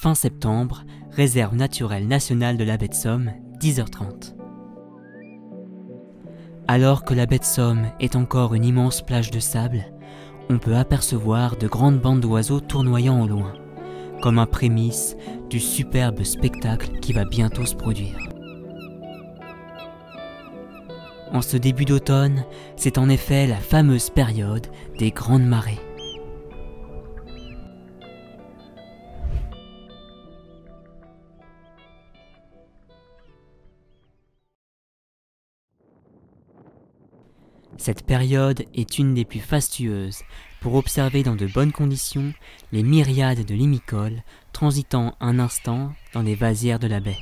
fin septembre, réserve naturelle nationale de la baie de Somme, 10h30. Alors que la baie de Somme est encore une immense plage de sable, on peut apercevoir de grandes bandes d'oiseaux tournoyant au loin, comme un prémisse du superbe spectacle qui va bientôt se produire. En ce début d'automne, c'est en effet la fameuse période des grandes marées. Cette période est une des plus fastueuses pour observer dans de bonnes conditions les myriades de limicoles transitant un instant dans les vasières de la baie.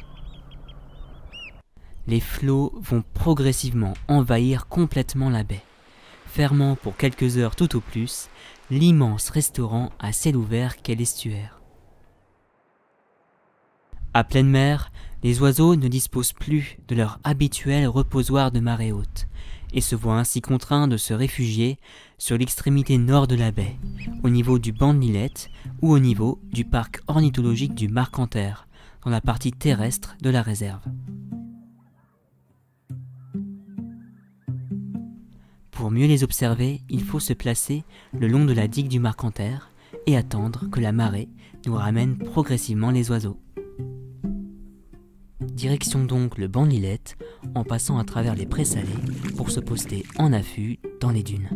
Les flots vont progressivement envahir complètement la baie, fermant pour quelques heures tout au plus l'immense restaurant à ciel ouvert qu'est l'estuaire. À pleine mer, les oiseaux ne disposent plus de leur habituel reposoir de marée haute et se voient ainsi contraints de se réfugier sur l'extrémité nord de la baie, au niveau du banc de Lillette ou au niveau du parc ornithologique du Marcanterre, dans la partie terrestre de la réserve. Pour mieux les observer, il faut se placer le long de la digue du Marcanterre et attendre que la marée nous ramène progressivement les oiseaux. Direction donc le banc de Lillette, en passant à travers les prés salés pour se poster en affût dans les dunes.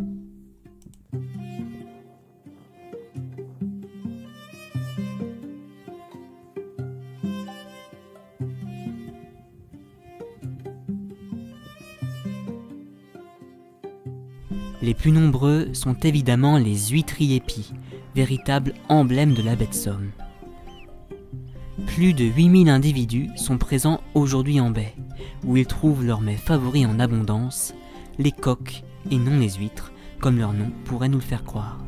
Les plus nombreux sont évidemment les huîtriers épis, véritable emblème de la baie de Somme. Plus de 8000 individus sont présents aujourd'hui en baie, où ils trouvent leur mets favori en abondance, les coques et non les huîtres, comme leur nom pourrait nous le faire croire.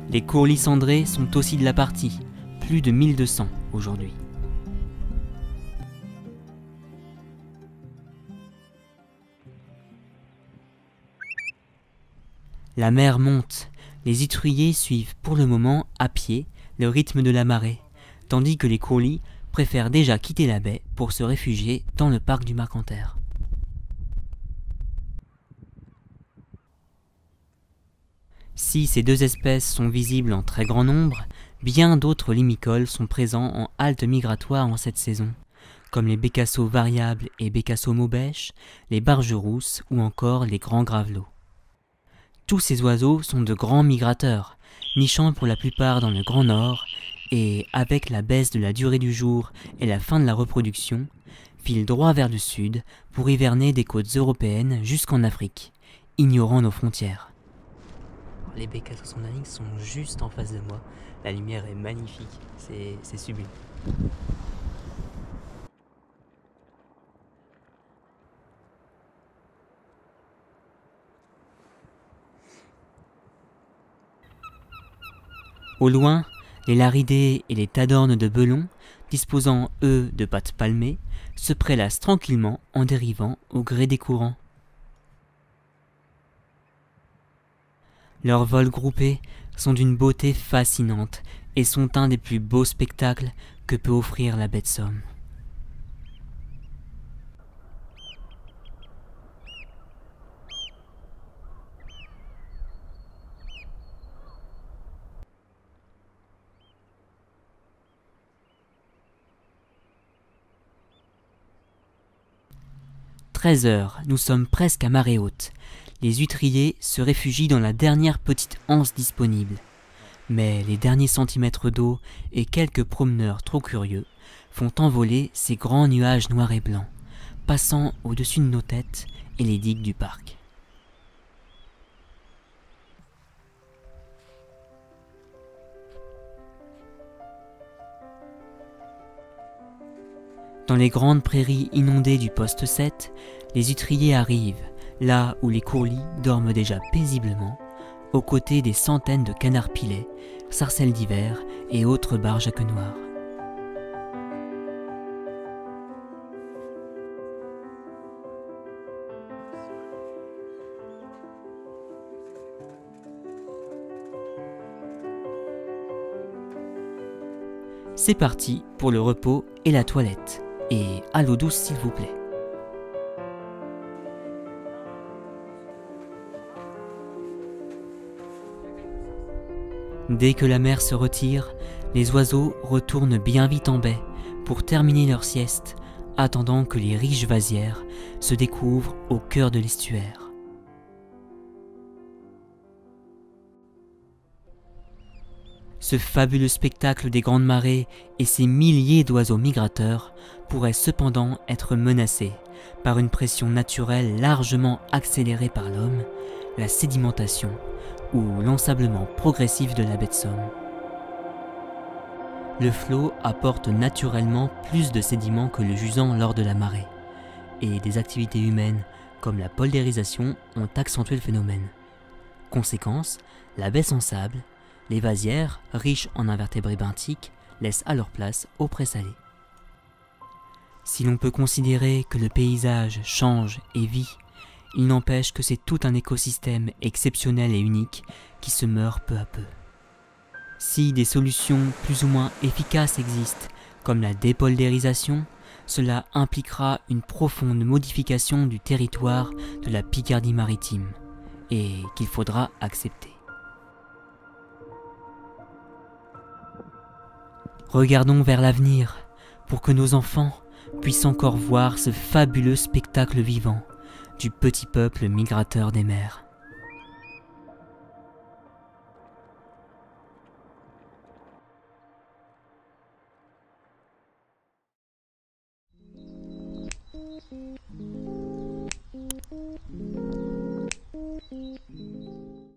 Les courlis cendrés sont aussi de la partie, plus de 1200 aujourd'hui. La mer monte, les huîtriers suivent pour le moment à pied le rythme de la marée, tandis que les courlis préfèrent déjà quitter la baie pour se réfugier dans le parc du Marcanterre. Si ces deux espèces sont visibles en très grand nombre, bien d'autres limicoles sont présents en halte migratoire en cette saison, comme les bécassos variables et bécassos maubèches, les barges rousses ou encore les grands gravelots. Tous ces oiseaux sont de grands migrateurs, nichant pour la plupart dans le Grand Nord et, avec la baisse de la durée du jour et la fin de la reproduction, filent droit vers le sud pour hiverner des côtes européennes jusqu'en Afrique, ignorant nos frontières. Les bécassos sondaniques sont juste en face de moi. La lumière est magnifique, c'est sublime. Au loin, les laridés et les tadornes de Belon, disposant eux de pattes palmées, se prélassent tranquillement en dérivant au gré des courants. Leurs vols groupés sont d'une beauté fascinante et sont un des plus beaux spectacles que peut offrir la baie de Somme. « 13h, nous sommes presque à marée haute. Les huîtriers se réfugient dans la dernière petite anse disponible. Mais les derniers centimètres d'eau et quelques promeneurs trop curieux font envoler ces grands nuages noirs et blancs, passant au-dessus de nos têtes et les digues du parc. Dans les grandes prairies inondées du poste 7, les huîtriers arrivent, là où les courlis dorment déjà paisiblement, aux côtés des centaines de canards pilets, sarcelles d'hiver et autres barges à queue noire. C'est parti pour le repos et la toilette. Et à l'eau douce s'il vous plaît. Dès que la mer se retire, les oiseaux retournent bien vite en baie pour terminer leur sieste, attendant que les riches vasières se découvrent au cœur de l'estuaire. Ce fabuleux spectacle des grandes marées et ces milliers d'oiseaux migrateurs pourrait cependant être menacé par une pression naturelle largement accélérée par l'homme, la sédimentation ou l'ensablement progressif de la baie de Somme. Le flot apporte naturellement plus de sédiments que le jusant lors de la marée, et des activités humaines comme la poldérisation ont accentué le phénomène. Conséquence, la baie sans sable, les vasières, riches en invertébrés benthiques, laissent à leur place eau présalée. Si l'on peut considérer que le paysage change et vit, il n'empêche que c'est tout un écosystème exceptionnel et unique qui se meurt peu à peu. Si des solutions plus ou moins efficaces existent, comme la dépoldérisation, cela impliquera une profonde modification du territoire de la Picardie maritime, et qu'il faudra accepter. Regardons vers l'avenir, pour que nos enfants puissent encore voir ce fabuleux spectacle vivant du petit peuple migrateur des mers.